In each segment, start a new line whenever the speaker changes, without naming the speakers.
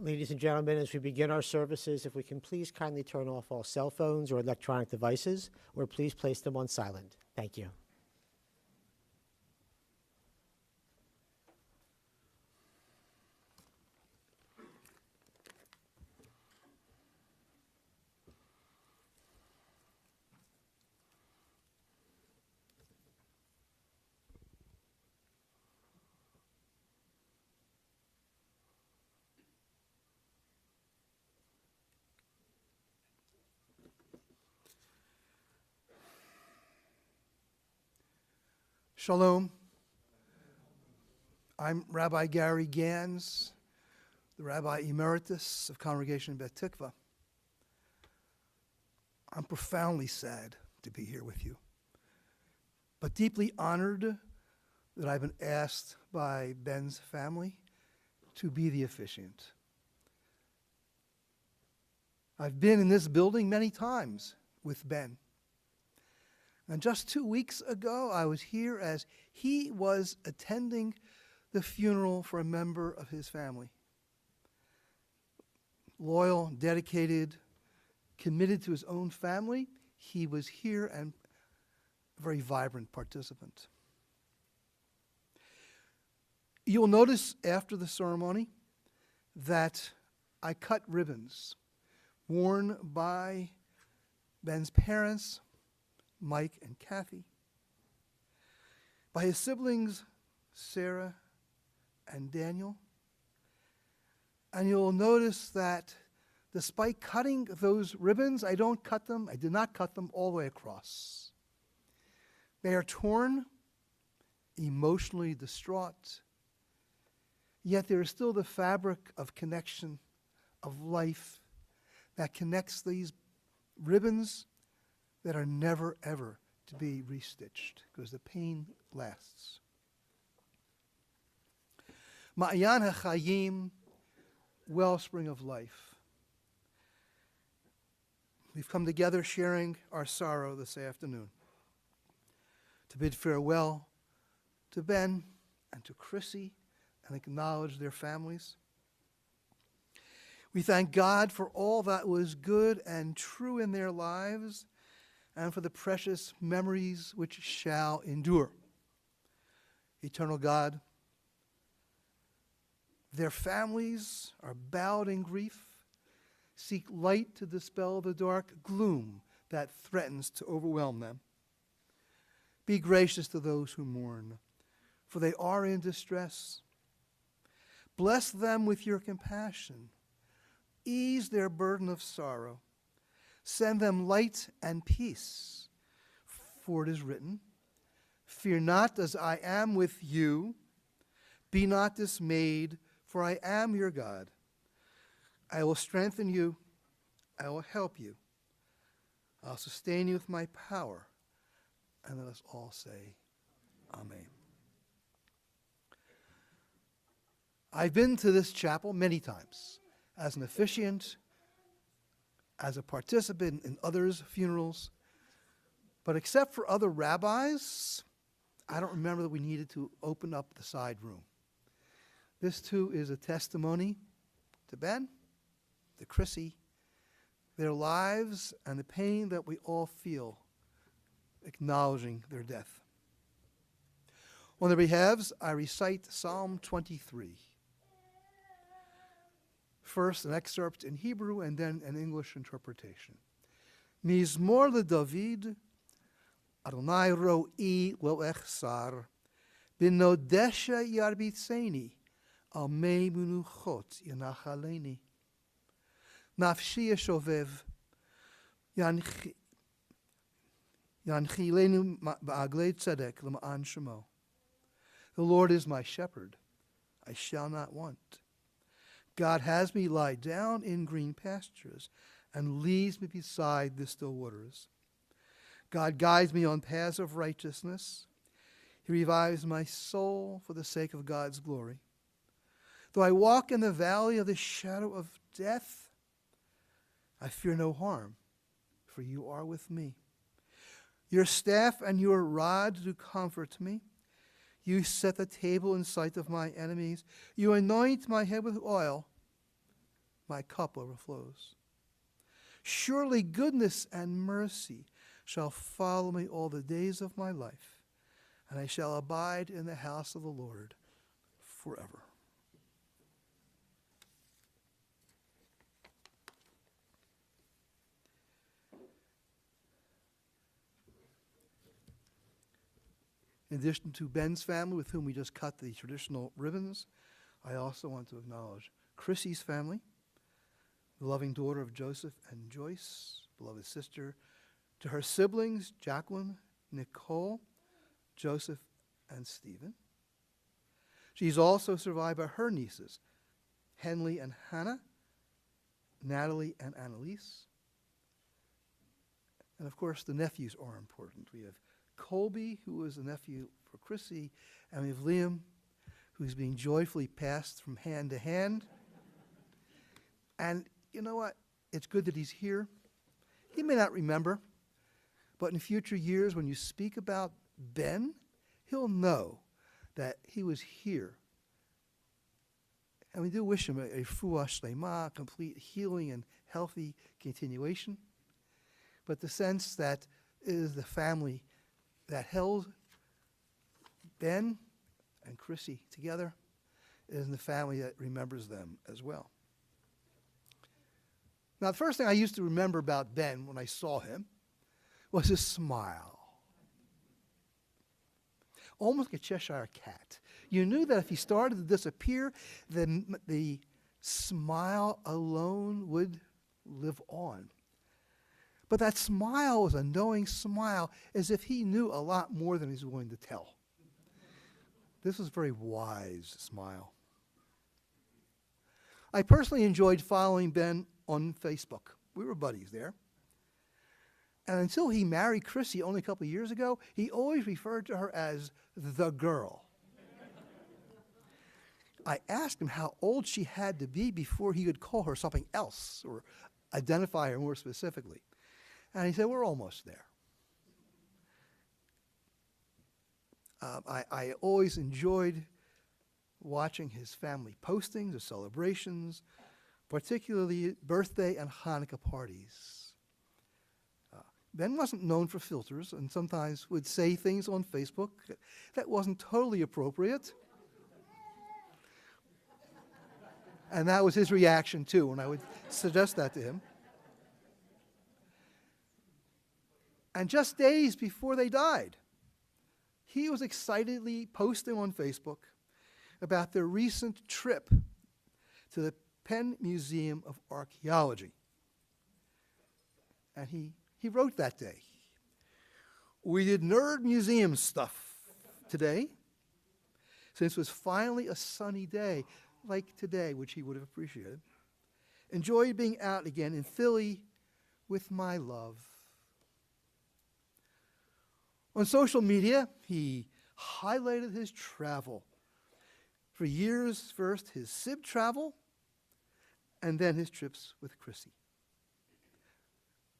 Ladies and gentlemen, as we begin our services, if we can please kindly turn off all cell phones or electronic devices, or please place them on silent. Thank you.
Shalom. I'm Rabbi Gary Gans, the Rabbi Emeritus of Congregation Bet Tikva. I'm profoundly sad to be here with you, but deeply honored that I've been asked by Ben's family to be the officiant. I've been in this building many times with Ben. And just 2 weeks ago, I was here as he was attending the funeral for a member of his family. Loyal, dedicated, committed to his own family, he was here and a very vibrant participant. You'll notice after the ceremony that I cut ribbons worn by Ben's parents, Mike and Kathy, by his siblings, Sarah and Daniel. And you'll notice that despite cutting those ribbons, I did not cut them all the way across. They are torn, emotionally distraught, yet there is still the fabric of connection, of life, that connects these ribbons that are never, ever to be restitched because the pain lasts. Ma'ayan HaChayim, wellspring of life. We've come together sharing our sorrow this afternoon to bid farewell to Ben and to Chrissy and acknowledge their families. We thank God for all that was good and true in their lives and for the precious memories which shall endure. Eternal God, their families are bowed in grief, seek light to dispel the dark gloom that threatens to overwhelm them. Be gracious to those who mourn, for they are in distress. Bless them with your compassion. Ease their burden of sorrow. Send them light and peace. For it is written, fear not, as I am with you. Be not dismayed, for I am your God. I will strengthen you. I will help you. I'll sustain you with my power. And let us all say, Amen. I've been to this chapel many times as an officiant, as a participant in others' funerals. But except for other rabbis, I don't remember that we needed to open up the side room. This too is a testimony to Ben, to Chrissy, their lives and the pain that we all feel acknowledging their death. On their behalves, I recite Psalm 23. First, an excerpt in Hebrew and then an English interpretation. Mizmor leDavid, Adonai ro'i lo echsar, binodesha yarbitzeni, al mei menuchot yanachaleni. Nafshi yeshovev, yanchilenu ba'aglei tzedek l'ma'an shemo. The Lord is my shepherd, I shall not want. God has me lie down in green pastures and leads me beside the still waters. God guides me on paths of righteousness. He revives my soul for the sake of God's glory. Though I walk in the valley of the shadow of death, I fear no harm, for you are with me. Your staff and your rod do comfort me. You set the table in sight of my enemies. You anoint my head with oil. my cup overflows. Surely goodness and mercy shall follow me all the days of my life, and I shall abide in the house of the Lord forever. In addition to Ben's family, with whom we just cut the traditional ribbons, I also want to acknowledge Chrissy's family, the loving daughter of Joseph and Joyce, beloved sister, to her siblings, Jacqueline, Nicole, Joseph, and Stephen. She's also survived by her nieces, Henley and Hannah, Natalie and Annalise. And of course, the nephews are important. We have Colby, who is a nephew for Chrissy, and we have Liam, who's being joyfully passed from hand to hand. And you know what? It's good that he's here. He may not remember, but in future years, when you speak about Ben, he'll know that he was here. And we do wish him a refuah shlema, complete healing and healthy continuation. But the sense that it is the family that held Ben and Chrissy together is the family that remembers them as well. Now, the first thing I used to remember about Ben when I saw him was his smile. Almost like a Cheshire cat. You knew that if he started to disappear, then the smile alone would live on. But that smile was a knowing smile, as if he knew a lot more than he's willing to tell. This was a very wise smile. I personally enjoyed following Ben on Facebook. We were buddies there. And until he married Chrissy only a couple of years ago, he always referred to her as the girl. I asked him how old she had to be before he could call her something else or identify her more specifically. And he said, we're almost there. I always enjoyed watching his family postings or celebrations, particularly birthday and Hanukkah parties. Ben wasn't known for filters and sometimes would say things on Facebook that wasn't totally appropriate. And that was his reaction, too, when I would suggest that to him. And just days before they died, he was excitedly posting on Facebook about their recent trip to the Penn Museum of Archaeology. And he wrote that day, "We did nerd museum stuff today, since it was finally a sunny day, like today," which he would have appreciated. "Enjoyed being out again in Philly with my love." On social media, he highlighted his travel. For years, first his SIB travel, and then his trips with Chrissy.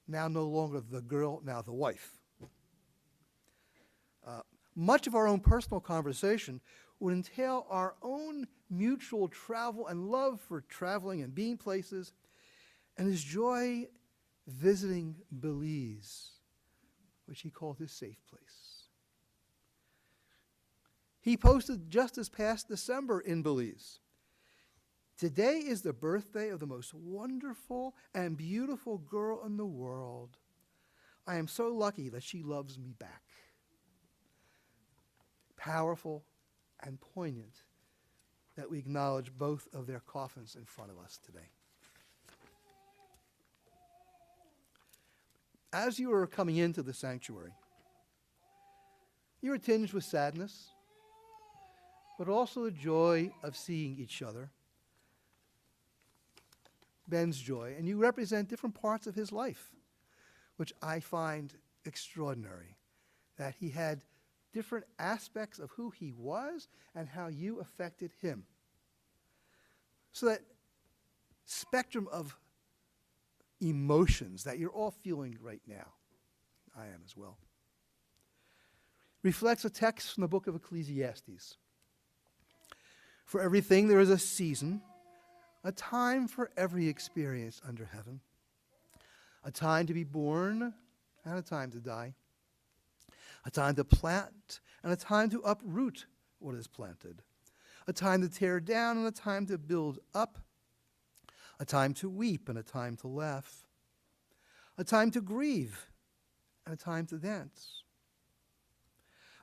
Now no longer the girl, now the wife. Much of our own personal conversation would entail our own mutual travel and love for traveling and being places, and his joy visiting Belize, which he called his safe place. He posted just this past December in Belize, "Today is the birthday of the most wonderful and beautiful girl in the world. I am so lucky that she loves me back." Powerful and poignant that we acknowledge both of their coffins in front of us today. As you are coming into the sanctuary, you are tinged with sadness, but also the joy of seeing each other. Ben's joy, and you represent different parts of his life, which I find extraordinary, that he had different aspects of who he was and how you affected him. So that spectrum of emotions that you're all feeling right now, I am as well, reflects a text from the book of Ecclesiastes. "For everything there is a season a time for every experience under heaven, a time to be born and a time to die, a time to plant and a time to uproot what is planted, a time to tear down and a time to build up, a time to weep and a time to laugh, a time to grieve and a time to dance,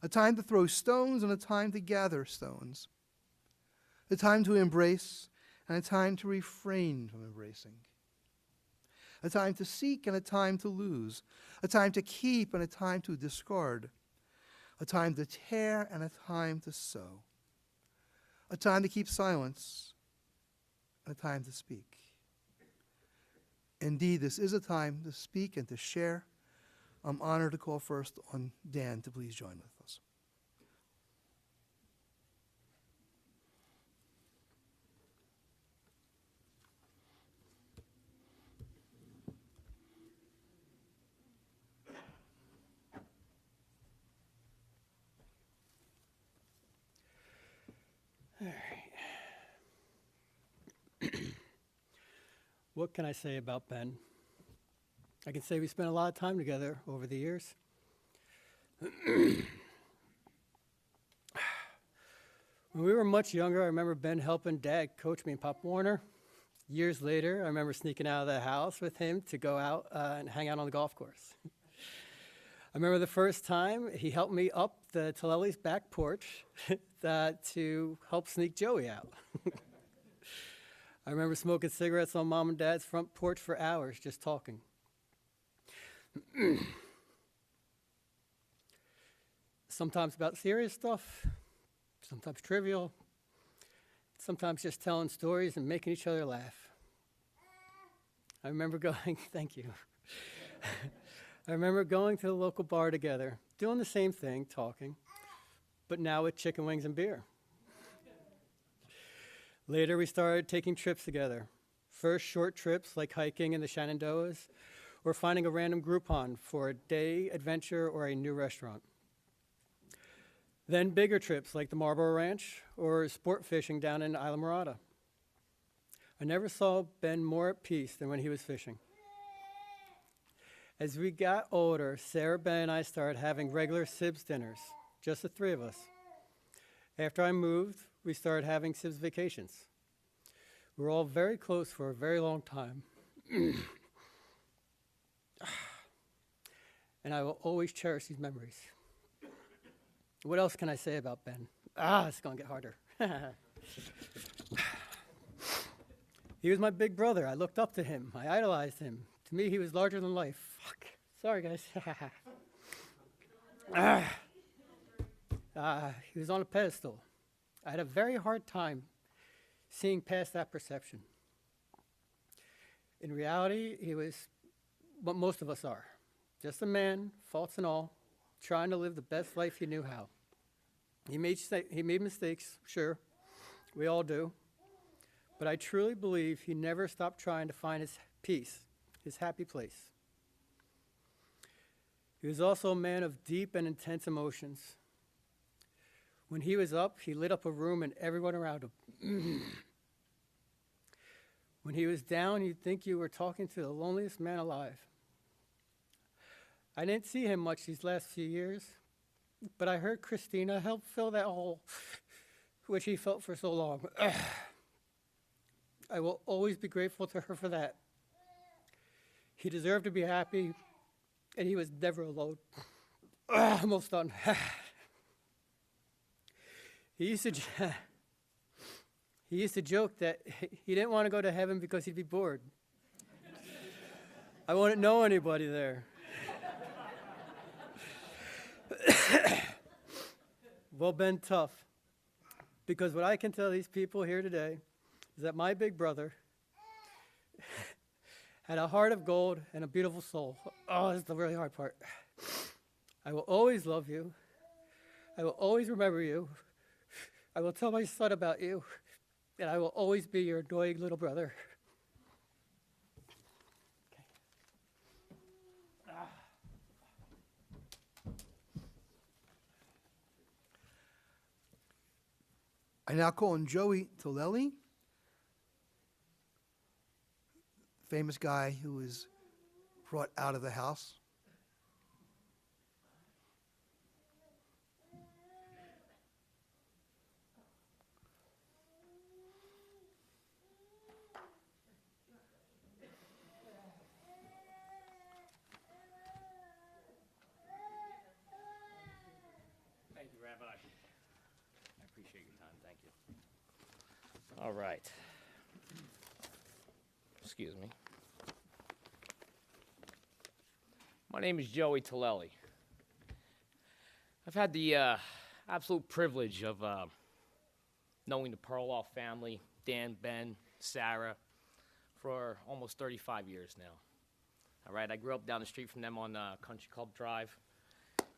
a time to throw stones and a time to gather stones, a time to embrace and a time to refrain from embracing, a time to seek and a time to lose, a time to keep and a time to discard, a time to tear and a time to sow, a time to keep silence and a time to speak. Indeed, this is a time to speak and to share. I'm honored to call first on Dan to please join with us.
All right. What can I say about Ben? I can say we spent a lot of time together over the years. When we were much younger, I remember Ben helping Dad coach me in Pop Warner. Years later, I remember sneaking out of the house with him to go out and hang out on the golf course. I remember the first time he helped me up the Tellelli's back porch to help sneak Joey out. I remember smoking cigarettes on Mom and Dad's front porch for hours, just talking. Sometimes about serious stuff, sometimes trivial, sometimes just telling stories and making each other laugh. I remember going, thank you. I remember going to the local bar together, doing the same thing, talking, but now with chicken wings and beer. Later, we started taking trips together. First, short trips like hiking in the Shenandoahs or finding a random Groupon for a day adventure or a new restaurant. Then bigger trips like the Marlboro Ranch or sport fishing down in Isla Morada. I never saw Ben more at peace than when he was fishing. As we got older, Sarah, Ben, and I started having regular Sibs dinners, just the three of us. After I moved, we started having Sibs vacations. We were all very close for a very long time. And I will always cherish these memories. What else can I say about Ben? It's going to get harder. He was my big brother. I looked up to him. I idolized him. To me, he was larger than life. Fuck. Sorry, guys. He was on a pedestal. I had a very hard time seeing past that perception. In reality, he was what most of us are. Just a man, faults and all, trying to live the best life he knew how. He made mistakes, sure. We all do. But I truly believe he never stopped trying to find his peace, his happy place. He was also a man of deep and intense emotions. When he was up, he lit up a room and everyone around him. When he was down, you'd think you were talking to the loneliest man alive. I didn't see him much these last few years, but I heard Christina help fill that hole which he felt for so long. I will always be grateful to her for that. He deserved to be happy, and he was never alone. Almost done. He used to joke that he didn't want to go to heaven because he'd be bored. I wouldn't know anybody there. Well, been tough, because what I can tell these people here today is that my big brother had a heart of gold and a beautiful soul. Oh, that's the really hard part. I will always love you. I will always remember you. I will tell my son about you, and I will always be your annoying little brother.
I now call on Joey Tellelli famous guy who was brought out of the house.
Thank you, Rabbi. I appreciate your time. Thank you. All right. Excuse me. My name is Joey Tallelli. I've had the absolute privilege of knowing the Perloff family, Dan, Ben, Sarah, for almost 35 years now. All right, I grew up down the street from them on Country Club Drive,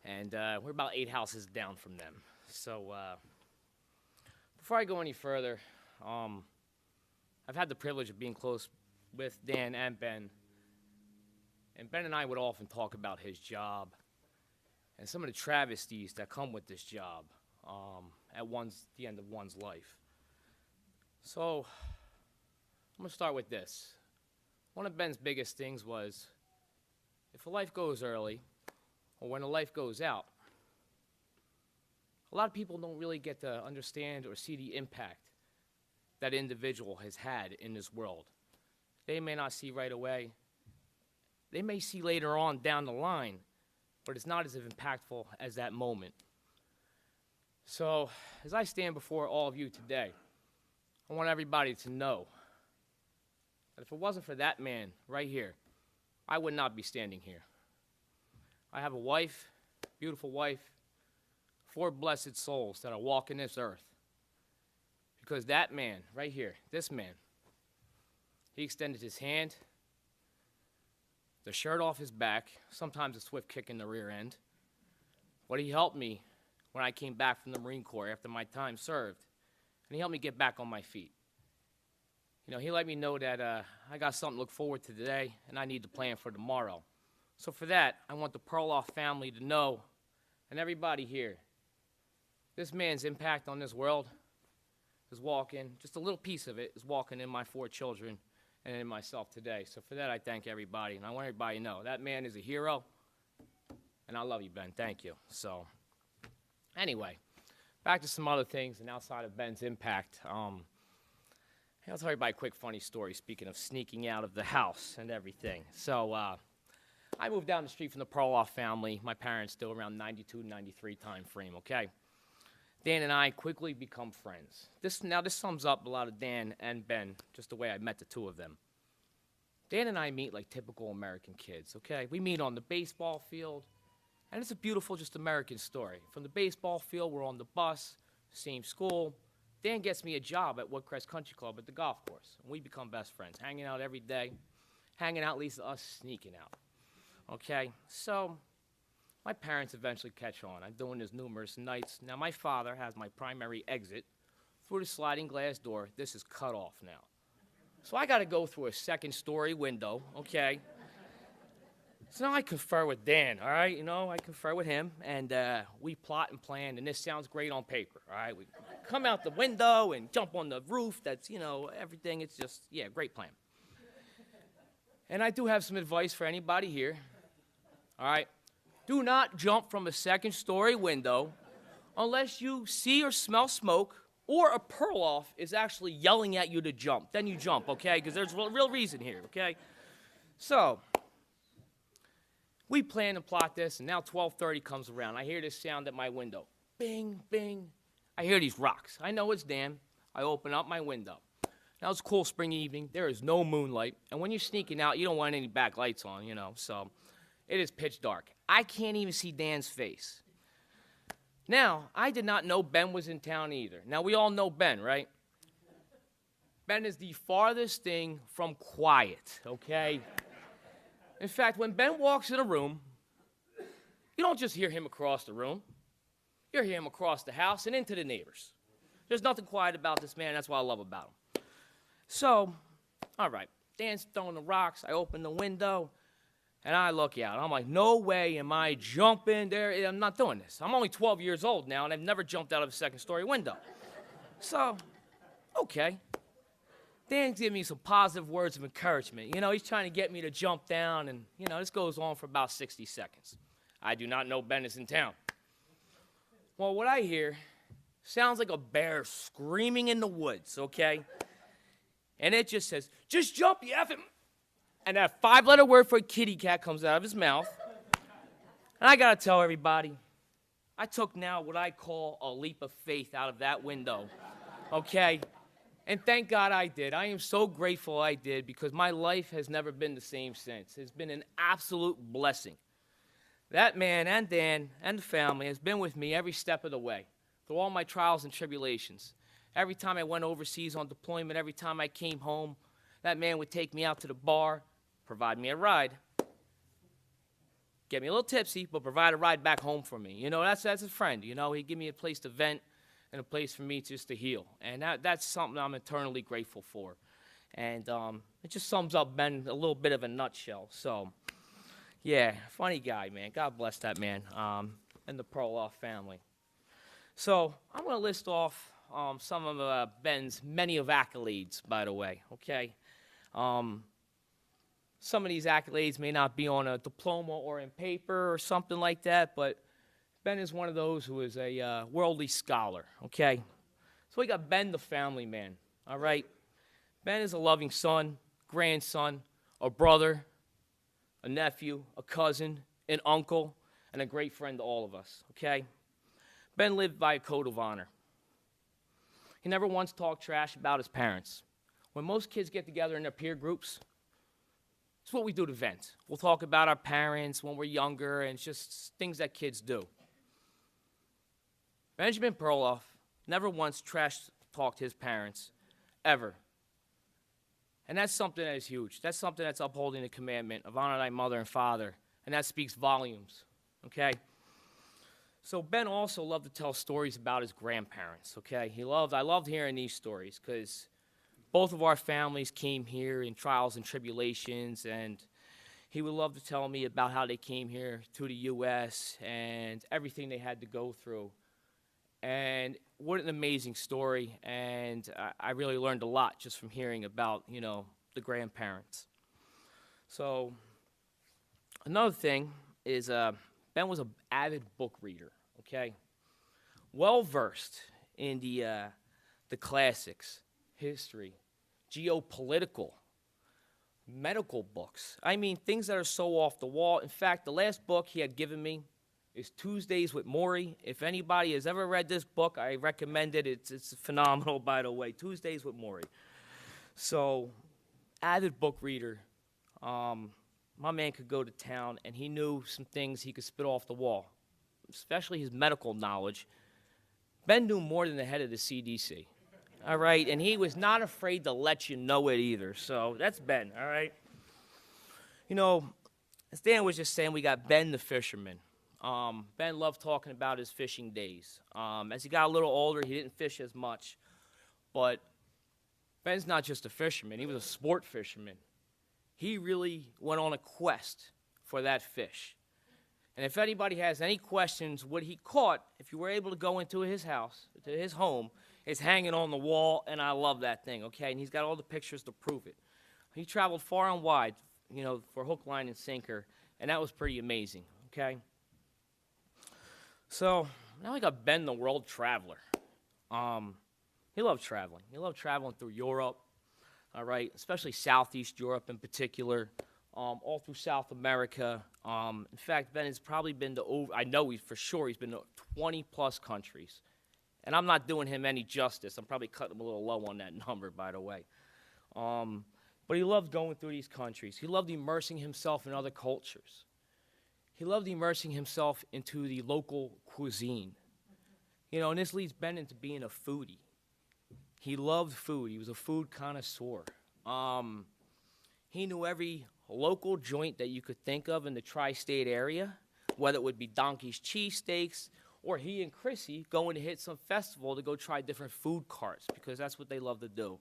and we're about 8 houses down from them. So before I go any further, I've had the privilege of being close with Dan and Ben. And Ben and I would often talk about his job and some of the travesties that come with this job at the end of one's life. So I'm going to start with this. One of Ben's biggest things was, if a life goes early, or when a life goes out, a lot of people don't really get to understand or see the impact that individual has had in this world. They may not see right away. They may see later on down the line, but it's not as impactful as that moment. So, as I stand before all of you today, I want everybody to know that if it wasn't for that man right here, I would not be standing here. I have a wife, beautiful wife, 4 blessed souls that are walking this earth. Because that man right here, this man, he extended his hand, the shirt off his back, sometimes a swift kick in the rear end. But he helped me when I came back from the Marine Corps after my time served, and he helped me get back on my feet. You know, he let me know that I got something to look forward to today, and I need to plan for tomorrow. So for that, I want the Perloff family to know, and everybody here, this man's impact on this world is walking, just a little piece of it is walking in my 4 children and in myself today. So for that, I thank everybody, and I want everybody to know that man is a hero, and I love you, Ben. Thank you. So anyway, back to some other things, and outside of Ben's impact, I'll tell everybody a quick funny story, speaking of sneaking out of the house and everything. So I moved down the street from the Perloff family. My parents still around 92, 93 time frame, okay? Dan and I quickly become friends. This sums up a lot of Dan and Ben, just the way I met the 2 of them. Dan and I meet like typical American kids, okay? We meet on the baseball field, and it's a beautiful, just American story. From the baseball field, we're on the bus, same school. Dan gets me a job at Woodcrest Country Club at the golf course, and we become best friends, hanging out every day, hanging out leads to us sneaking out, okay? So my parents eventually catch on. I'm doing this numerous nights. Now, my father has my primary exit through the sliding glass door. This is cut off now. So I got to go through a 2nd-story window, okay? So now I confer with Dan, all right? You know, I confer with him, and we plot and plan, and this sounds great on paper, all right? We come out the window and jump on the roof. That's, you know, everything. It's just, yeah, great plan. And I do have some advice for anybody here, all right? Do not jump from a 2nd-story window unless you see or smell smoke or a Perloff is actually yelling at you to jump. Then you jump, okay? Because there's a real reason here, okay? So we plan and plot this, and now 12:30 comes around. I hear this sound at my window. Bing, bing. I hear these rocks. I know it's Dan. I open up my window. Now, it's a cool spring evening. There is no moonlight. And when you're sneaking out, you don't want any back lights on, you know, so it is pitch dark. I can't even see Dan's face. Now, I did not know Ben was in town either. Now, we all know Ben, right? Ben is the farthest thing from quiet, okay? In fact, when Ben walks in a room, you don't just hear him across the room. You hear him across the house and into the neighbors. There's nothing quiet about this man. That's what I love about him. So, all right, Dan's throwing the rocks. I open the window, and I look out. I'm like, no way am I jumping there. I'm not doing this. I'm only 12 years old now, and I've never jumped out of a 2nd-story window. So, okay. Dan's giving me some positive words of encouragement. You know, he's trying to get me to jump down, and, you know, this goes on for about 60 seconds. I do not know Ben is in town. Well, what I hear sounds like a bear screaming in the woods, okay? And it just says, just jump, you effing. And that 5-letter word for a kitty cat comes out of his mouth. And I got to tell everybody, I took now what I call a leap of faith out of that window, okay? And thank God I did. I am so grateful I did, because my life has never been the same since. It's been an absolute blessing. That man and Dan and the family has been with me every step of the way, through all my trials and tribulations. Every time I went overseas on deployment, every time I came home, that man would take me out to the bar, provide me a ride, get me a little tipsy, but provide a ride back home for me. You know, that's a friend. You know, he'd give me a place to vent and a place for me just to heal. And that's something I'm eternally grateful for. And it just sums up Ben a little bit of a nutshell. So, yeah, funny guy, man. God bless that man and the Perloff family. So I'm going to list off some of Ben's many of accolades, by the way, okay? Some of these accolades may not be on a diploma or in paper or something like that, but Ben is one of those who is a worldly scholar, okay? So we got Ben the family man, all right? Ben is a loving son, grandson, a brother, a nephew, a cousin, an uncle, and a great friend to all of us, okay? Ben lived by a code of honor. He never once talked trash about his parents. When most kids get together in their peer groups, it's what we do to vent. We'll talk about our parents when we're younger, and it's just things that kids do. Benjamin Perloff never once trash-talked his parents, ever. And that's something that is huge. That's something that's upholding the commandment of honor thy mother and father, and that speaks volumes, okay? So Ben also loved to tell stories about his grandparents, okay? I loved hearing these stories, because both of our families came here in trials and tribulations, and he would love to tell me about how they came here to the U.S. and everything they had to go through. And what an amazing story, and I really learned a lot just from hearing about, you know, the grandparents. So another thing is Ben was an avid book reader, okay? Well-versed in the classics, history, geopolitical, medical books. I mean, things that are so off the wall. In fact, the last book he had given me is Tuesdays with Morrie. If anybody has ever read this book, I recommend it. It's phenomenal, by the way. Tuesdays with Morrie. So, avid book reader. My man could go to town, and he knew some things he could spit off the wall, especially his medical knowledge. Ben knew more than the head of the CDC, all right? And he was not afraid to let you know it either. So that's Ben, all right? You know, as Dan was just saying, we got Ben the fisherman. Ben loved talking about his fishing days. As he got a little older, he didn't fish as much. But Ben's not just a fisherman. He was a sport fisherman. He really went on a quest for that fish. And if anybody has any questions, what he caught, if you were able to go into his house, to his home, is hanging on the wall, and I love that thing, okay? And he's got all the pictures to prove it. He traveled far and wide, you know, for hook, line, and sinker, and that was pretty amazing, okay? So now we got Ben the world traveler. He loved traveling. He loved traveling through Europe, all right, especially Southeast Europe in particular, all through South America. In fact, Ben has probably been to I know for sure he's been to 20-plus countries. And I'm not doing him any justice. I'm probably cutting him a little low on that number, by the way. But he loved going through these countries. He loved immersing himself in other cultures. He loved immersing himself into the local cuisine. You know, and this leads Ben into being a foodie. He loved food. He was a food connoisseur. He knew every local joint that you could think of in the tri-state area, whether it would be Donkey's cheesesteaks, or he and Chrissy going to hit some festival to go try different food carts, because that's what they love to do.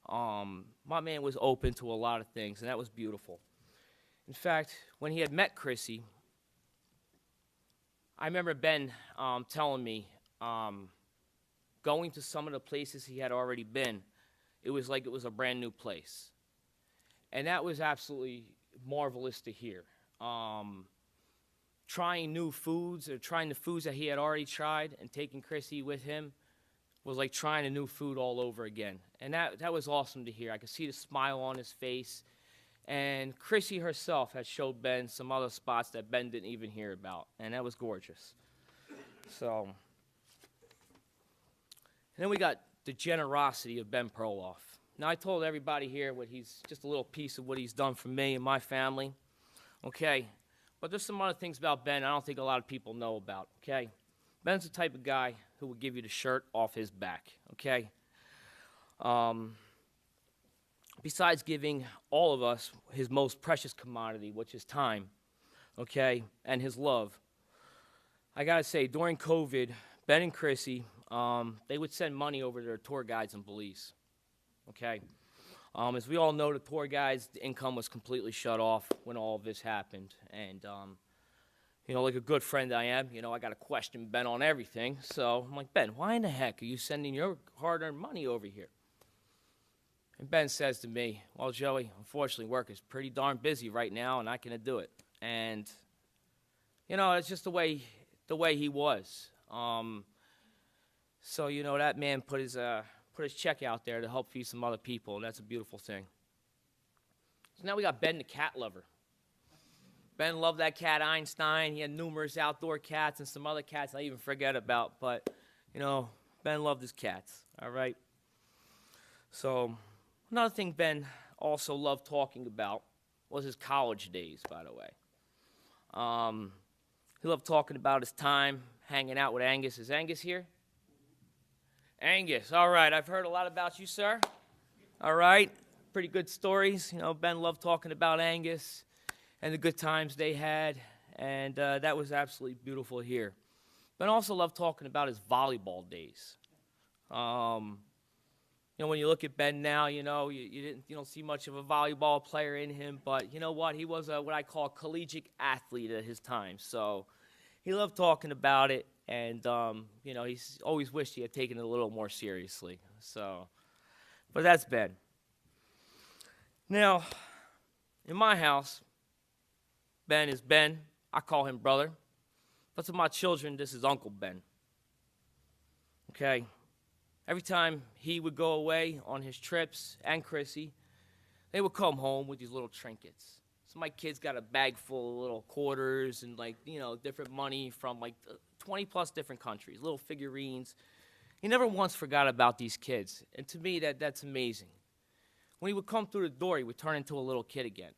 My man was open to a lot of things, and that was beautiful. In fact, when he had met Chrissy, I remember Ben telling me, going to some of the places he had already been, it was like it was a brand new place. And that was absolutely marvelous to hear. Trying new foods, or trying the foods that he had already tried, and taking Chrissy with him was like trying a new food all over again. And that was awesome to hear. I could see the smile on his face. And Chrissy herself had showed Ben some other spots that Ben didn't even hear about. And that was gorgeous. So, and then we got the generosity of Ben Perloff. Now, I told everybody here just a little piece of what he's done for me and my family. Okay? But there's some other things about Ben I don't think a lot of people know about. Okay? Ben's the type of guy who will give you the shirt off his back. Okay? Besides giving all of us his most precious commodity, which is time, okay, and his love, I got to say, during COVID, Ben and Chrissy, they would send money over to their tour guides in Belize, okay? As we all know, the tour guides' income was completely shut off when all of this happened. And, like a good friend I am, I got to question Ben on everything. So I'm like, Ben, why in the heck are you sending your hard-earned money over here? And Ben says to me, well, Joey, unfortunately, work is pretty darn busy right now, and I can't do it. And, it's just the way he was. So, that man put his check out there to help feed some other people, and that's a beautiful thing. So now we got Ben the cat lover. Ben loved that cat Einstein. He had numerous outdoor cats and some other cats I even forget about, but, Ben loved his cats, all right? So another thing Ben also loved talking about was his college days, by the way. He loved talking about his time hanging out with Angus. Is Angus here? Angus, all right. I've heard a lot about you, sir. All right. Pretty good stories. Ben loved talking about Angus and the good times they had, and that was absolutely beautiful to hear. Ben also loved talking about his volleyball days. When you look at Ben now, you don't see much of a volleyball player in him, but you know what? He was what I call a collegiate athlete at his time. So he loved talking about it, and he's always wished he had taken it a little more seriously. So, but that's Ben. Now, in my house, Ben is Ben. I call him brother. But to my children, this is Uncle Ben. Okay? Every time he would go away on his trips, and Chrissy, they would come home with these little trinkets. So my kids got a bag full of little quarters and, different money from, 20-plus different countries, little figurines. He never once forgot about these kids. And to me, that's amazing. When he would come through the door, he would turn into a little kid again.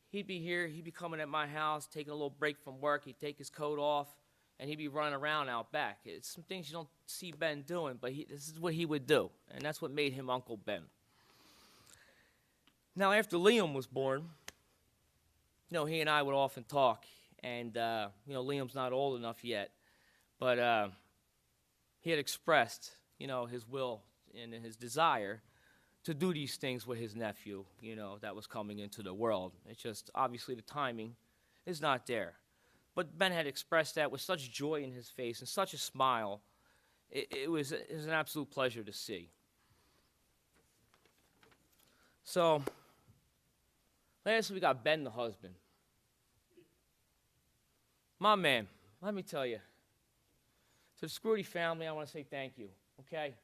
He'd be here, he'd be coming at my house, taking a little break from work, he'd take his coat off, and he'd be running around out back. It's some things you don't see Ben doing, but this is what he would do, and that's what made him Uncle Ben. Now, after Liam was born, he and I would often talk, and, Liam's not old enough yet, but he had expressed, his will and his desire to do these things with his nephew, that was coming into the world. It's just, obviously, the timing is not there. But Ben had expressed that with such joy in his face and such a smile. It was an absolute pleasure to see. So, lastly, we got Ben the husband. My man, let me tell you, to the Scrooty family, I want to say thank you, okay?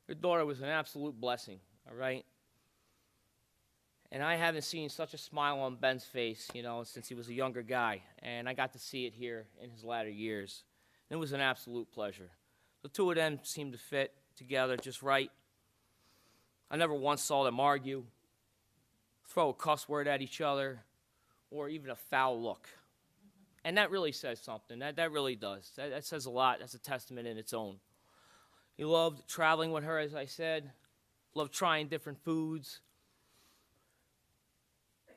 Your daughter was an absolute blessing, all right? And I haven't seen such a smile on Ben's face, since he was a younger guy. And I got to see it here in his latter years. And it was an absolute pleasure. The two of them seemed to fit together just right. I never once saw them argue, throw a cuss word at each other, or even a foul look. And that really says something. That really does. That says a lot. That's a testament in its own. He loved traveling with her, as I said. Loved trying different foods.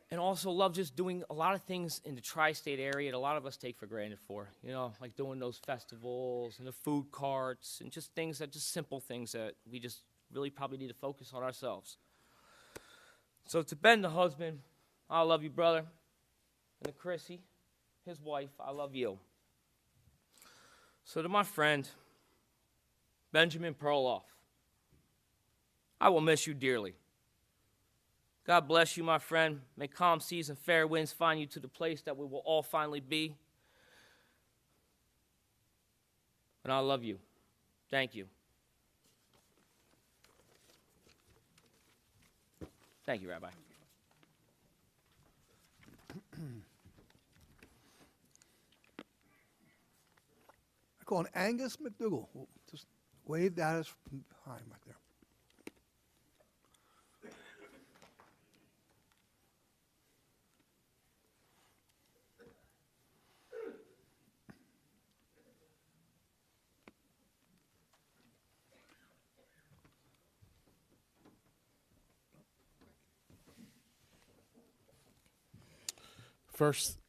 And also love just doing a lot of things in the tri-state area that a lot of us take for granted for, like doing those festivals and the food carts and just simple things that we just really probably need to focus on ourselves. So to Ben, the husband, I love you, brother. And to Chrissy, his wife, I love you. So to my friend, Benjamin Perloff, I will miss you dearly. God bless you, my friend. May calm seas and fair winds find you to the place that we will all finally be. And I love you. Thank you. Thank you, Rabbi.
I call an Angus McDougall. Just waved at us from behind back there.
First,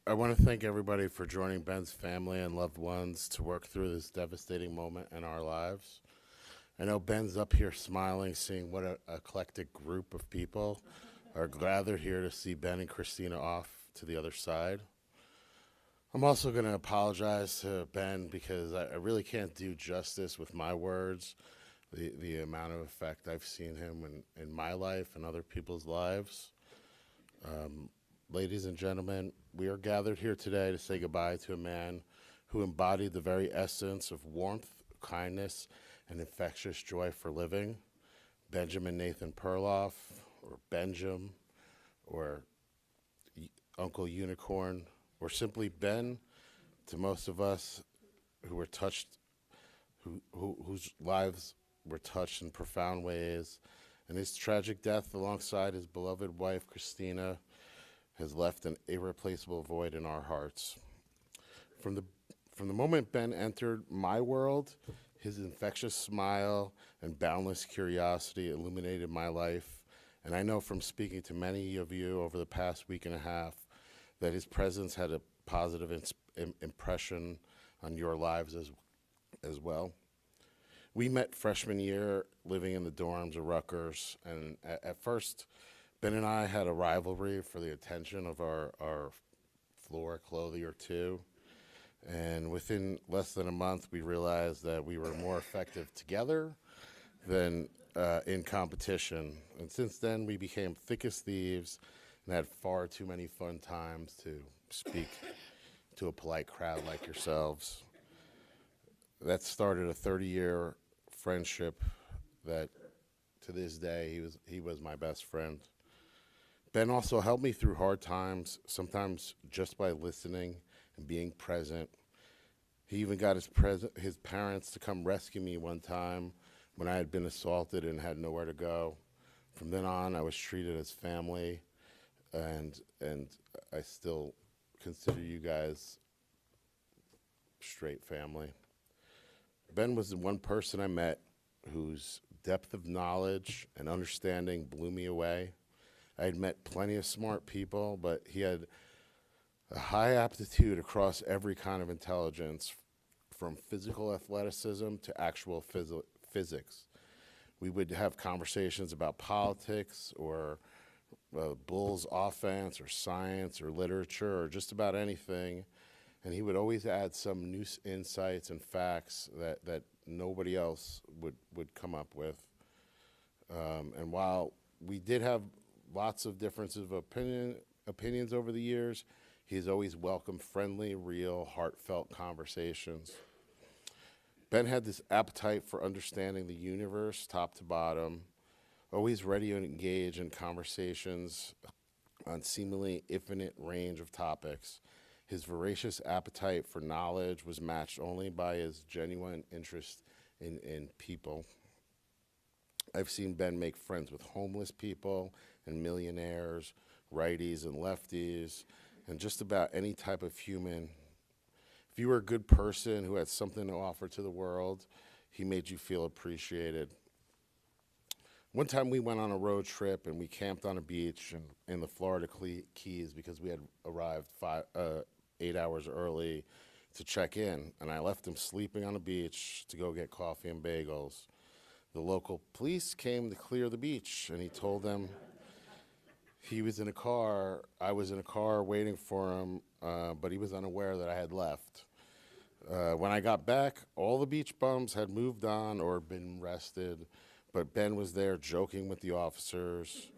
I want to thank everybody for joining Ben's family and loved ones to work through this devastating moment in our lives. I know Ben's up here smiling, seeing what an eclectic group of people are gathered here to see Ben and Christina off to the other side. I'm also going to apologize to Ben because I really can't do justice with my words, the amount of effect I've seen him in my life and other people's lives. Ladies and gentlemen, we are gathered here today to say goodbye to a man who embodied the very essence of warmth, kindness, and infectious joy for living. Benjamin Nathan Perloff, or Benjam, or Uncle Unicorn, or simply Ben, to most of us who were touched, whose lives were touched in profound ways. And his tragic death alongside his beloved wife, Christina, has left an irreplaceable void in our hearts. From the moment Ben entered my world, his infectious smile and boundless curiosity illuminated my life. And I know from speaking to many of you over the past week and a half that his presence had a positive impression on your lives as well. We met freshman year living in the dorms of Rutgers, and at first, Ben and I had a rivalry for the attention of our floor clothier too. And within less than a month, we realized that we were more effective together than in competition. And since then, we became thick as thieves and had far too many fun times to speak to a polite crowd like yourselves. That started a 30-year friendship that to this day, he was my best friend. Ben also helped me through hard times, sometimes just by listening and being present. He even got his parents to come rescue me one time when I had been assaulted and had nowhere to go. From then on, I was treated as family, and I still consider you guys straight family. Ben was the one person I met whose depth of knowledge and understanding blew me away. I had met plenty of smart people, but he had a high aptitude across every kind of intelligence, from physical athleticism to actual physics. We would have conversations about politics or Bulls offense or science or literature or just about anything, and he would always add some new insights and facts that nobody else would come up with. And while we did have lots of differences of opinions over the years, he's always welcomed friendly, real, heartfelt conversations. Ben had this appetite for understanding the universe, top to bottom, always ready to engage in conversations on seemingly infinite range of topics. His voracious appetite for knowledge was matched only by his genuine interest in people. I've seen Ben make friends with homeless people and millionaires, righties and lefties, and just about any type of human. If you were a good person who had something to offer to the world, he made you feel appreciated. One time we went on a road trip and we camped on a beach in the Florida Keys because we had arrived 8 hours early to check in, and I left him sleeping on the beach to go get coffee and bagels. The local police came to clear the beach, and he told them he was in a car, I was in a car waiting for him, but he was unaware that I had left. When I got back, all the beach bums had moved on or been arrested, but Ben was there joking with the officers.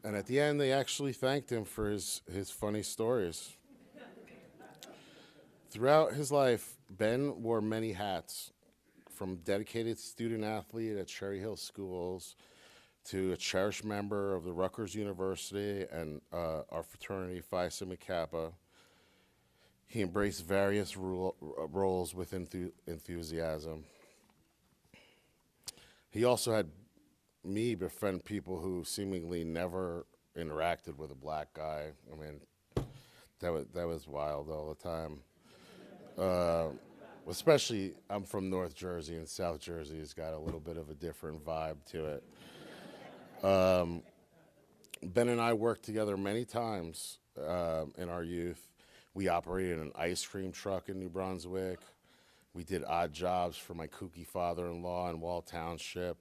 And at the end, they actually thanked him for his funny stories. Throughout his life, Ben wore many hats, from dedicated student athlete at Cherry Hill Schools to a cherished member of the Rutgers University and our fraternity, Phi Sigma Kappa. He embraced various roles with enthusiasm. He also had me befriend people who seemingly never interacted with a black guy. I mean, that was wild all the time. Especially, I'm from North Jersey, and South Jersey has got a little bit of a different vibe to it. Ben and I worked together many times in our youth. We operated an ice cream truck in New Brunswick. We did odd jobs for my kooky father-in-law in Wall Township.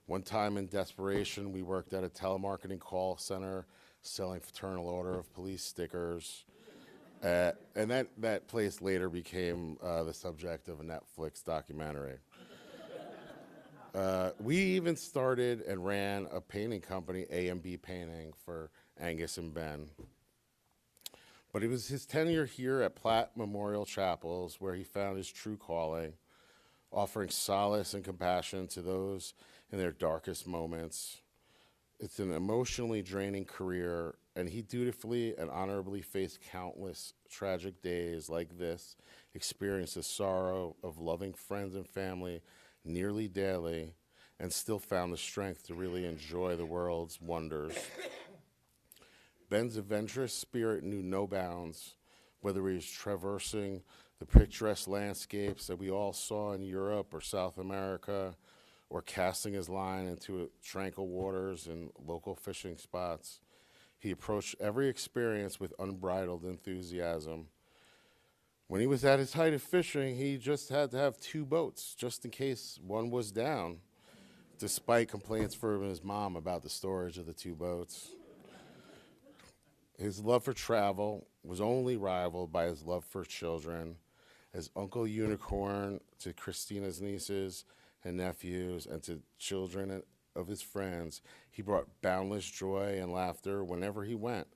One time in desperation, we worked at a telemarketing call center selling Fraternal Order of Police stickers. And that place later became the subject of a Netflix documentary. We even started and ran a painting company, A&B Painting, for Angus and Ben. But it was his tenure here at Platt Memorial Chapels where he found his true calling, offering solace and compassion to those in their darkest moments. It's an emotionally draining career, and he dutifully and honorably faced countless tragic days like this, experienced the sorrow of loving friends and family nearly daily, and still found the strength to really enjoy the world's wonders. Ben's adventurous spirit knew no bounds, whether he was traversing the picturesque landscapes that we all saw in Europe or South America, or casting his line into tranquil waters and local fishing spots. He approached every experience with unbridled enthusiasm. When he was at his height of fishing, he just had to have 2 boats, just in case one was down, despite complaints from his mom about the storage of the 2 boats. His love for travel was only rivaled by his love for children. As Uncle Unicorn to Christina's nieces and nephews and to children of his friends, he brought boundless joy and laughter whenever he went.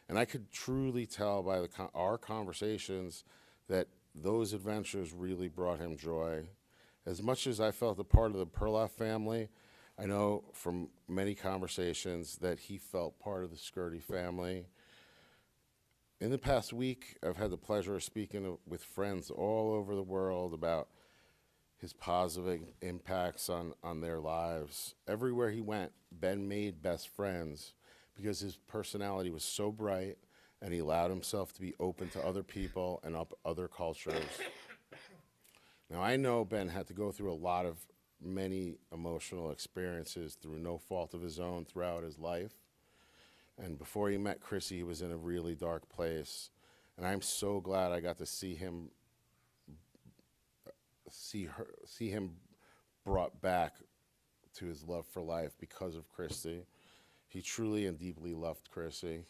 And I could truly tell by our conversations that those adventures really brought him joy. As much as I felt a part of the Perloff family, I know from many conversations that he felt part of the Skirty family. In the past week, I've had the pleasure of speaking with friends all over the world about his positive impacts on their lives. Everywhere he went, Ben made best friends because his personality was so bright and he allowed himself to be open to other people and other cultures. Now, I know Ben had to go through many emotional experiences through no fault of his own throughout his life. And before he met Chrissy, he was in a really dark place. And I'm so glad I got to see him brought back to his love for life because of Christy. He truly and deeply loved Chrissy.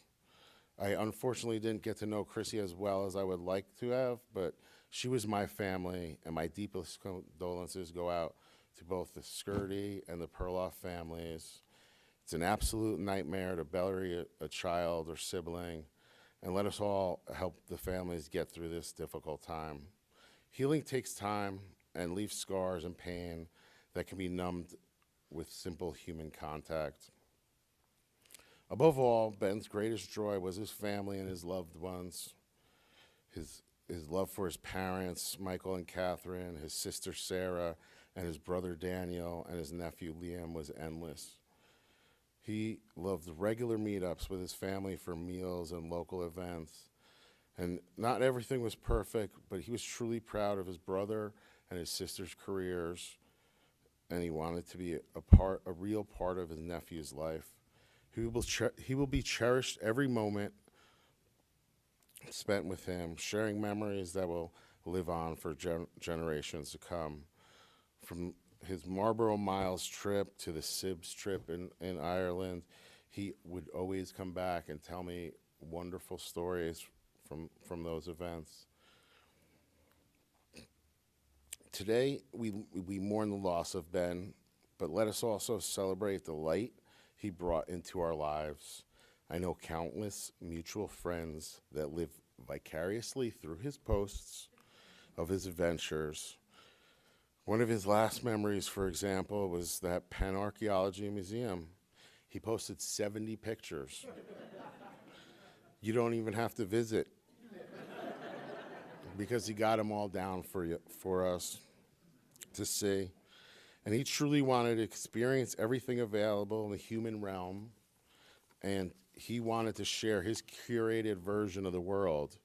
I unfortunately didn't get to know Chrissy as well as I would like to have, but she was my family, and my deepest condolences go out to both the Skirty and the Perloff families. It's an absolute nightmare to bury a child or sibling, and let us all help the families get through this difficult time. Healing takes time and leaves scars and pain that can be numbed with simple human contact. Above all, Ben's greatest joy was his family and his loved ones. His love for his parents, Michael and Catherine, his sister Sarah, and his brother Daniel, and his nephew Liam was endless. He loved regular meetups with his family for meals and local events. And not everything was perfect, but he was truly proud of his brother and his sister's careers, and he wanted to be a real part of his nephew's life. He will be cherished every moment spent with him, sharing memories that will live on for generations to come. From his Marlborough Miles trip to the Sibs trip in Ireland, he would always come back and tell me wonderful stories from those events. Today, we mourn the loss of Ben, but let us also celebrate the light he brought into our lives. I know countless mutual friends that live vicariously through his posts of his adventures. One of his last memories, for example, was that Penn Archaeology Museum. He posted 70 pictures. You don't even have to visit because he got them all down for us to see. And he truly wanted to experience everything available in the human realm, and he wanted to share his curated version of the world.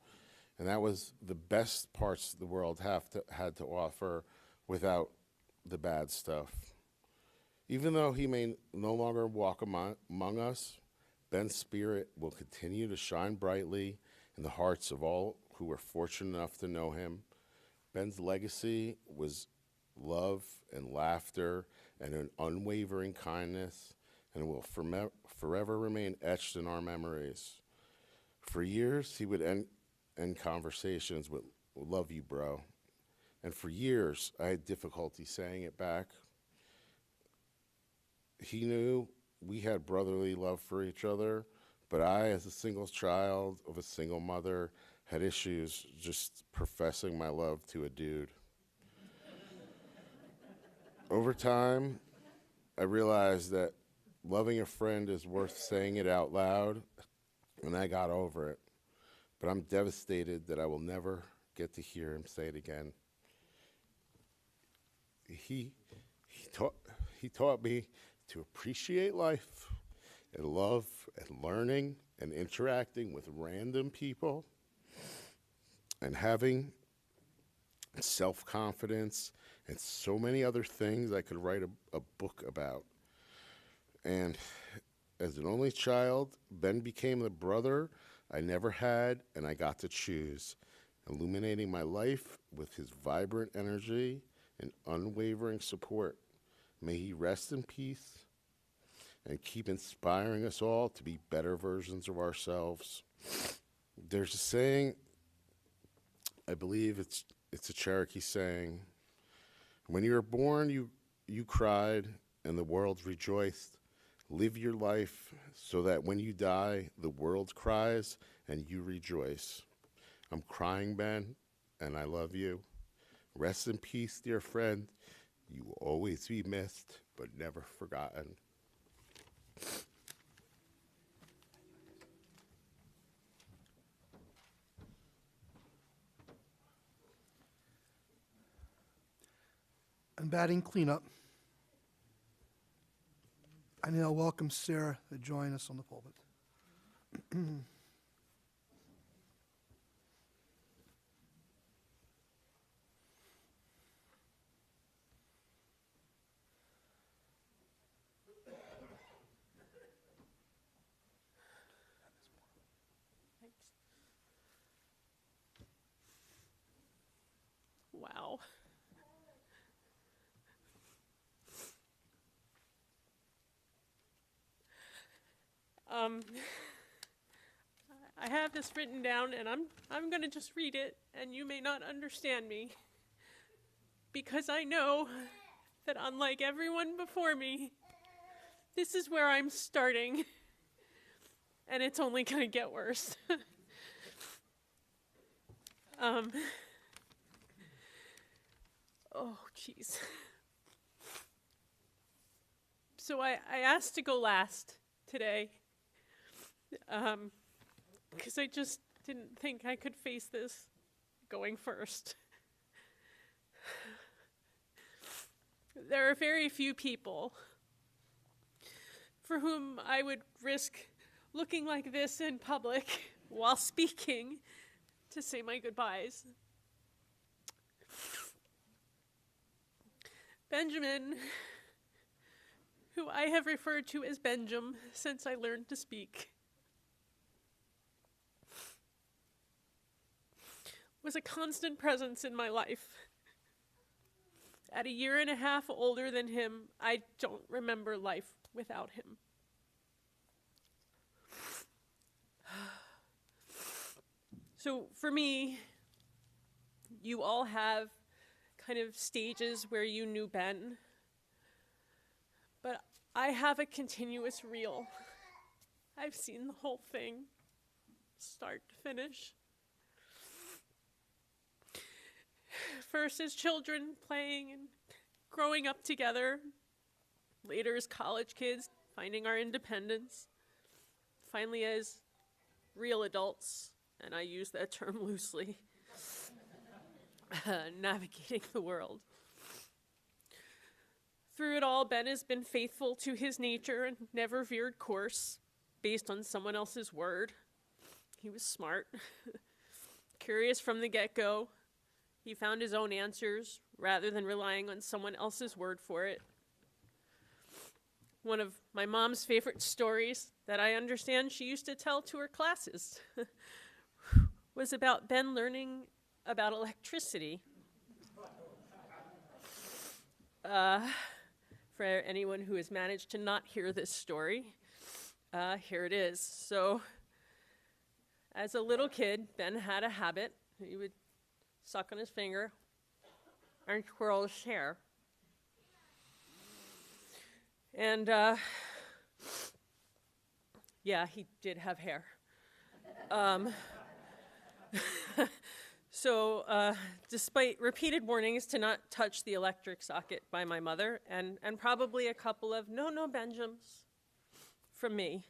And that was the best parts the world had to offer without the bad stuff. Even though he may no longer walk among us, Ben's spirit will continue to shine brightly in the hearts of all who were fortunate enough to know him. Ben's legacy was love and laughter and an unwavering kindness, and will forever remain etched in our memories. For years, he would end conversations with, "Love you, bro." And for years, I had difficulty saying it back. He knew we had brotherly love for each other, but I, as a single child of a single mother, had issues just professing my love to a dude. Over time, I realized that loving a friend is worth saying it out loud, and I got over it. But I'm devastated that I will never get to hear him say it again. He taught me to appreciate life and love and learning and interacting with random people and having self-confidence and so many other things I could write a book about. And as an only child, Ben became the brother I never had and I got to choose, illuminating my life with his vibrant energy and unwavering support. May he rest in peace and keep inspiring us all to be better versions of ourselves. There's a saying, I believe it's a Cherokee saying, when you were born, you cried and the world rejoiced. Live your life so that when you die, the world cries and you rejoice. I'm crying, Ben, and I love you. Rest in peace, dear friend. You will always be missed, but never forgotten.
And batting cleanup, I now welcome Sarah to join us on the pulpit.
Wow. I have this written down, and I'm going to just read it, and you may not understand me, because I know that unlike everyone before me, this is where I'm starting, and it's only going to get worse. Oh, jeez. So I asked to go last today, because I just didn't think I could face this going first. There are very few people for whom I would risk looking like this in public while speaking to say my goodbyes. Benjamin, who I have referred to as Benjam since I learned to speak, was a constant presence in my life. At a year and a half older than him, I don't remember life without him. So for me, you all have kind of stages where you knew Ben. I have a continuous reel. I've seen the whole thing, start to finish. First as children, playing and growing up together. Later as college kids, finding our independence. Finally as real adults, and I use that term loosely, navigating the world. Through it all, Ben has been faithful to his nature and never veered course based on someone else's word. He was smart, curious from the get-go. He found his own answers rather than relying on someone else's word for it. One of my mom's favorite stories that I understand she used to tell to her classes was about Ben learning about electricity. For anyone who has managed to not hear this story, here it is. So, as a little kid, Ben had a habit. He would suck on his finger and twirl his hair. And, yeah, he did have hair. So, despite repeated warnings to not touch the electric socket by my mother, and probably a couple of no Benjams from me,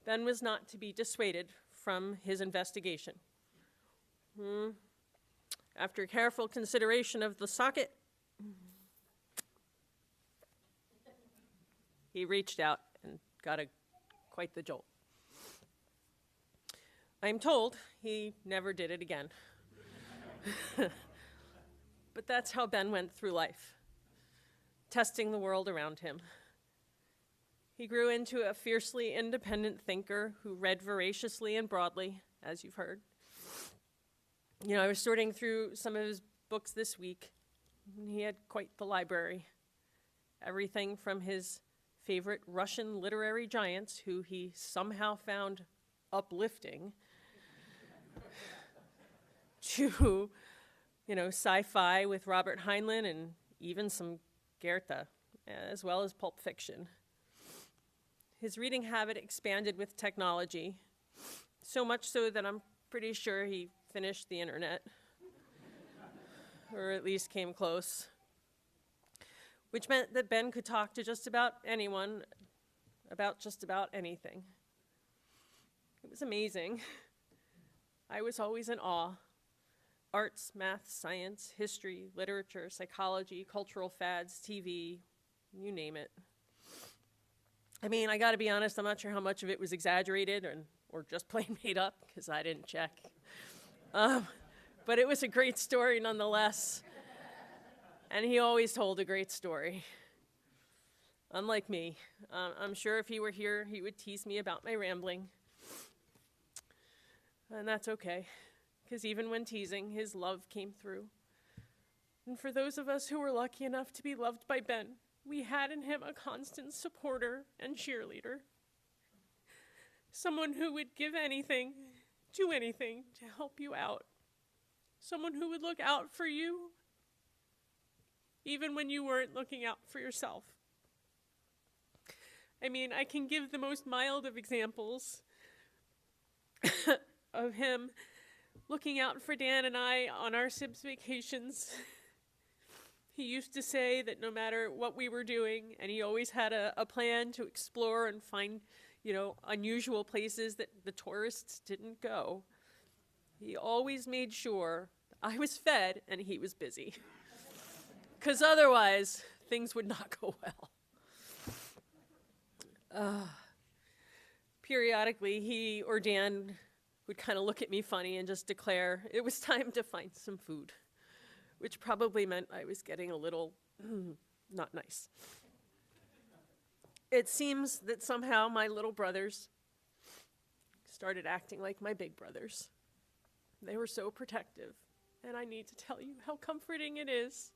Ben was not to be dissuaded from his investigation. After careful consideration of the socket, he reached out and got quite the jolt. I'm told he never did it again. But that's how Ben went through life, testing the world around him. He grew into a fiercely independent thinker who read voraciously and broadly, as you've heard. You know, I was sorting through some of his books this week, and he had quite the library. Everything from his favorite Russian literary giants, who he somehow found uplifting, to, you know, sci-fi with Robert Heinlein and even some Goethe, as well as pulp fiction. His reading habit expanded with technology, so much so that I'm pretty sure he finished the internet, or at least came close, which meant that Ben could talk to just about anyone about just about anything. It was amazing. I was always in awe. Arts, math, science, history, literature, psychology, cultural fads, TV, you name it. I mean, I gotta be honest, I'm not sure how much of it was exaggerated or just plain made up, because I didn't check. But it was a great story nonetheless. And he always told a great story. Unlike me. I'm sure if he were here, he would tease me about my rambling. And that's okay, because even when teasing, his love came through. And for those of us who were lucky enough to be loved by Ben, we had in him a constant supporter and cheerleader. Someone who would give anything, do anything to help you out. Someone who would look out for you, even when you weren't looking out for yourself. I mean, I can give the most mild of examples of him looking out for Dan and I on our Sibs vacations. He used to say that no matter what we were doing, and he always had a plan to explore and find, you know, unusual places that the tourists didn't go, he always made sure I was fed and he was busy. Because otherwise, things would not go well. Periodically, he or Dan would kind of look at me funny and just declare it was time to find some food, which probably meant I was getting a little not nice. It seems that somehow my little brothers started acting like my big brothers. They were so protective, and I need to tell you how comforting it is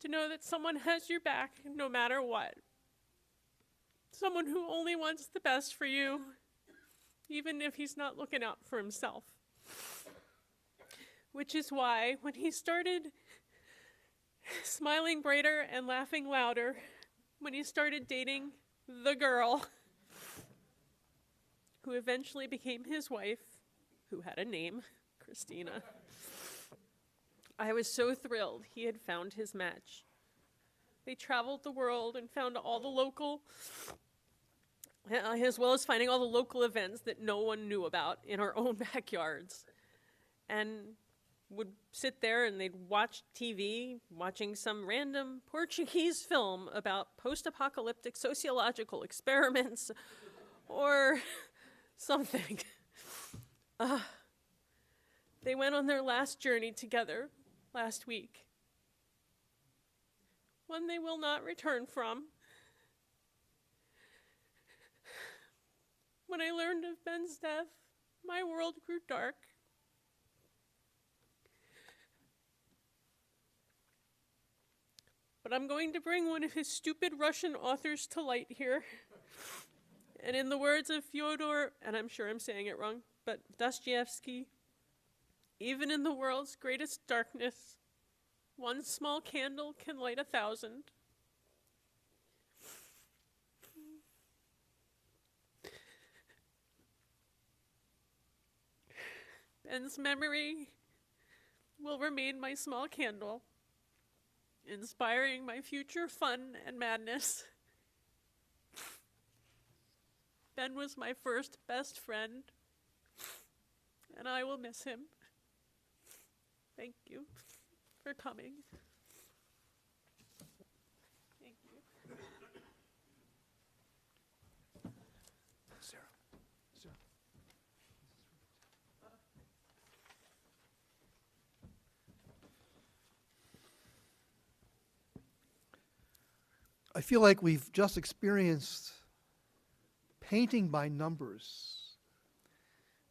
to know that someone has your back no matter what. Someone who only wants the best for you, even if he's not looking out for himself. Which is why, when he started smiling brighter and laughing louder, when he started dating the girl who eventually became his wife, who had a name, Christina. I was so thrilled he had found his match. They traveled the world and found all the local, as well as finding all the local events that no one knew about in our own backyards. And would sit there and they'd watch TV, watching some random Portuguese film about post-apocalyptic sociological experiments or something. They went on their last journey together last week. One they will not return from. When I learned of Ben's death, my world grew dark. But I'm going to bring one of his stupid Russian authors to light here. And in the words of Fyodor, and I'm sure I'm saying it wrong, but Dostoevsky, even in the world's greatest darkness, one small candle can light 1,000. Ben's memory will remain my small candle, inspiring my future fun and madness. Ben was my first best friend, and I will miss him. Thank you for coming. Thank you.
Sarah. I feel like we've just experienced painting by numbers.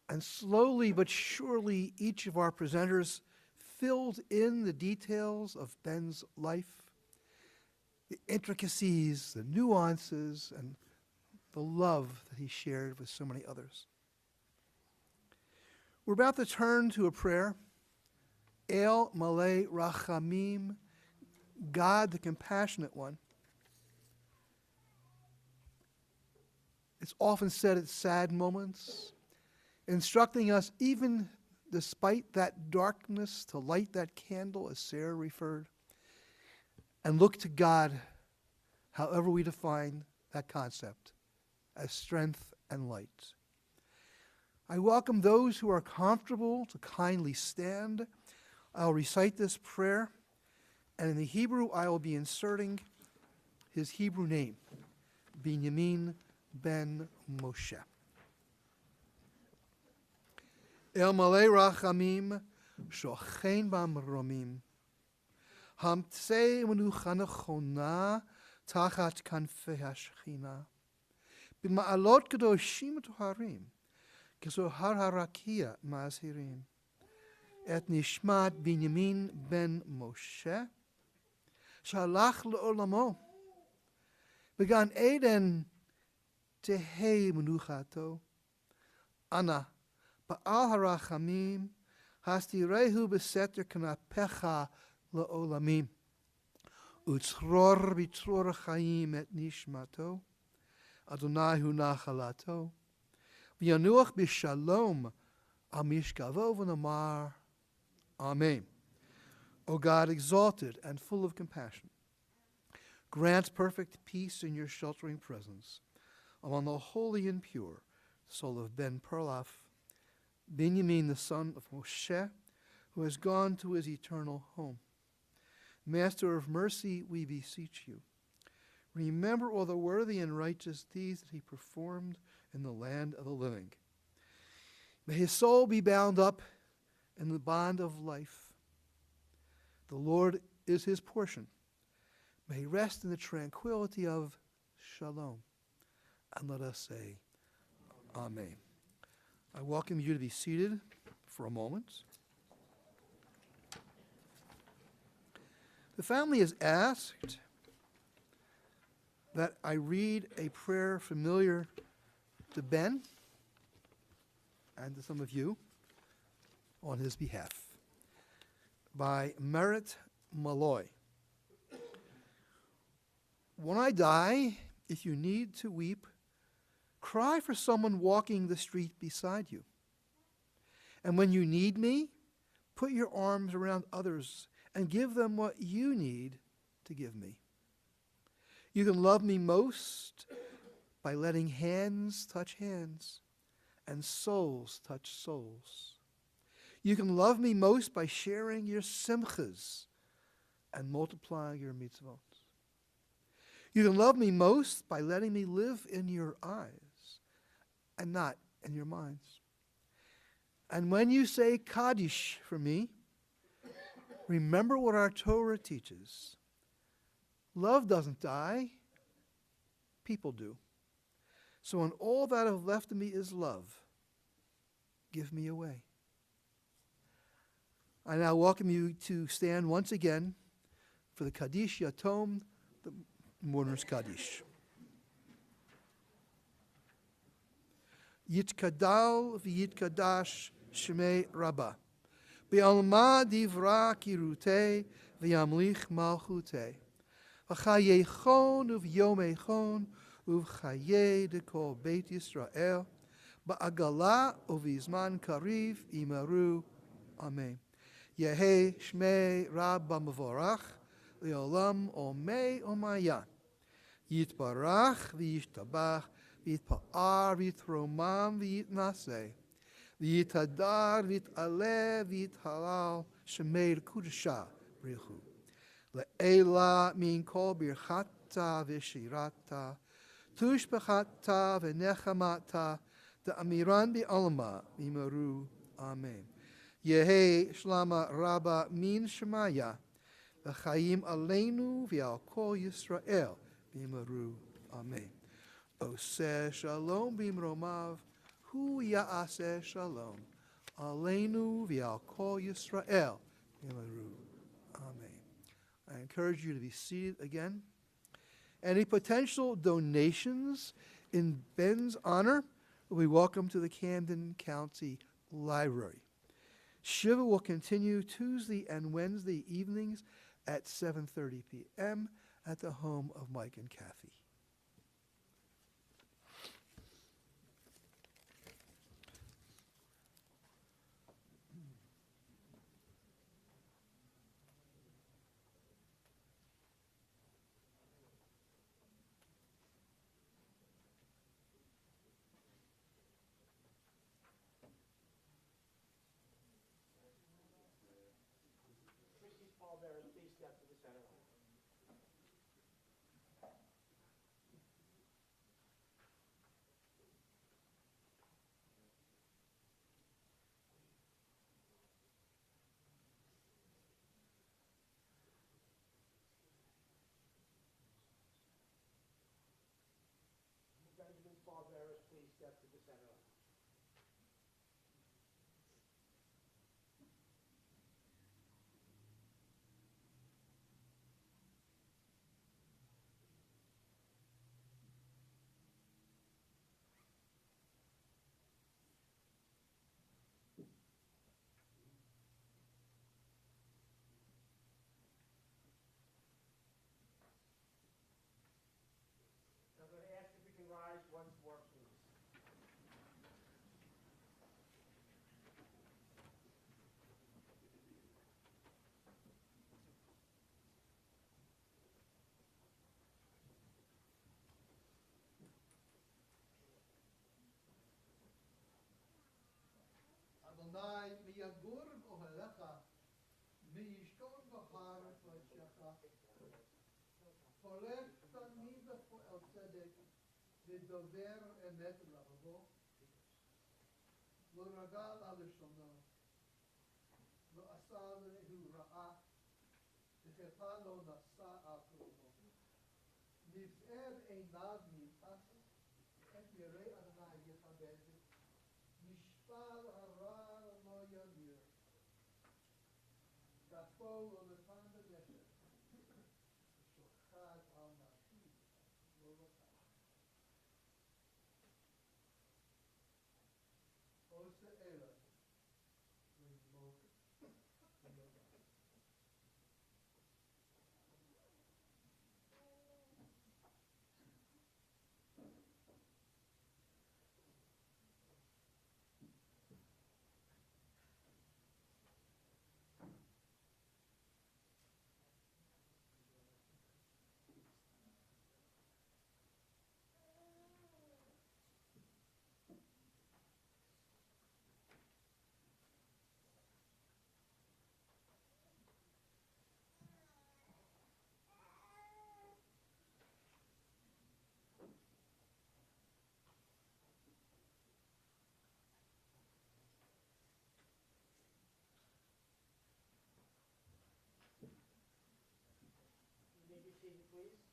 And slowly but surely, each of our presenters filled in the details of Ben's life, the intricacies, the nuances, and the love that he shared with so many others. We're about to turn to a prayer. El Malay Rachamim, God the Compassionate One. It's often said at sad moments, instructing us, even despite that darkness, to light that candle, as Sarah referred, and look to God, however we define that concept, as strength and light. I welcome those who are comfortable to kindly stand. I'll recite this prayer, and in the Hebrew I will be inserting his Hebrew name, Binyamin ben Moshe. El malei rachamim, shochen b'mromim, hamtsei menucha nechona tachat kanfei hashchina, b'ma'alot kadoshim toharim, kezohar harakia mazhirim, et nishmat Binyamin ben Moshe, shalach le'olamo, began Eden tehei menuchato, Ana, Ba'al harachamim, hastirehu beseter kanapecha le'olamim, utzror bitror chaim et nishmato, Adonai hu nachalato, v'yanuach b'shalom al mishkavo v'namar, Amen. O God, exalted and full of compassion, grant perfect peace in your sheltering presence among the holy and pure soul of Ben Perloff, Binyamin, the son of Moshe, who has gone to his eternal home. Master of mercy, we beseech you, remember all the worthy and righteous deeds that he performed in the land of the living. May his soul be bound up in the bond of life. The Lord is his portion. May he rest in the tranquility of Shalom. And let us say, Amen. I welcome you to be seated for a moment. The family has asked that I read a prayer familiar to Ben and to some of you on his behalf by Merit Malloy. When I die, if you need to weep, cry for someone walking the street beside you. And when you need me, put your arms around others and give them what you need to give me. You can love me most by letting hands touch hands and souls touch souls. You can love me most by sharing your simchas and multiplying your mitzvot. You can love me most by letting me live in your eyes and not in your minds. And when you say Kaddish for me, remember what our Torah teaches. Love doesn't die, people do. So when all that I've left of me is love, give me away. I now welcome you to stand once again for the Kaddish Yatom, the mourner's Kaddish. Yitkadal v'yitkadash shmei Rabbi. Be'alma divra kirutei v'yamlich malchutei. V'chayechon uv'yomechon uv'chaye dekol Beit Yisrael. Ba'agala uv'izman kariv imaru. Amen. Yehe shmei Rabba mevorach le'olam omei omaya. Yitbarach v'yishtabach v'yitpa'ar v'yitromam v'yitnaseh. V'yitadar v'yit'aleh v'yithalal shemei l'kudesha b'richu. Le'ela min kol birchata v'shirata tushbechata v'nechamata da'amiran bi'alma v'imaru. Amen. Yehe shlama rabba min shemaya v'chayim aleinu v'al kol Yisrael v'imaru. Amen. Oseh shalom b'imromav hu ya'aseh shalom aleinu v'al kol Yisrael v'imaru. Amen. I encourage you to be seated again. Any potential donations in Ben's honor will be welcome to the Camden County Library. Shiva will continue Tuesday and Wednesday evenings at 7:30 p.m. at the home of Mike and Kathy.
I'm going to ask if we can rise once more, please.
Adonai miyagur ohelecha miyishton b'haaretz v'shecha holech tamid el tzedek v'dover emet l'rabo lo ragal al lishono lo asa lehu ra'a v'chefa lo nasa al krumo niv'er einav mitas et yirei Adonai yechabed mishpal hara lo yamir kafo lo lepan b'deshet shochad al nafshi lo lokach ose ela v'yimok v'yodach.
seated, please.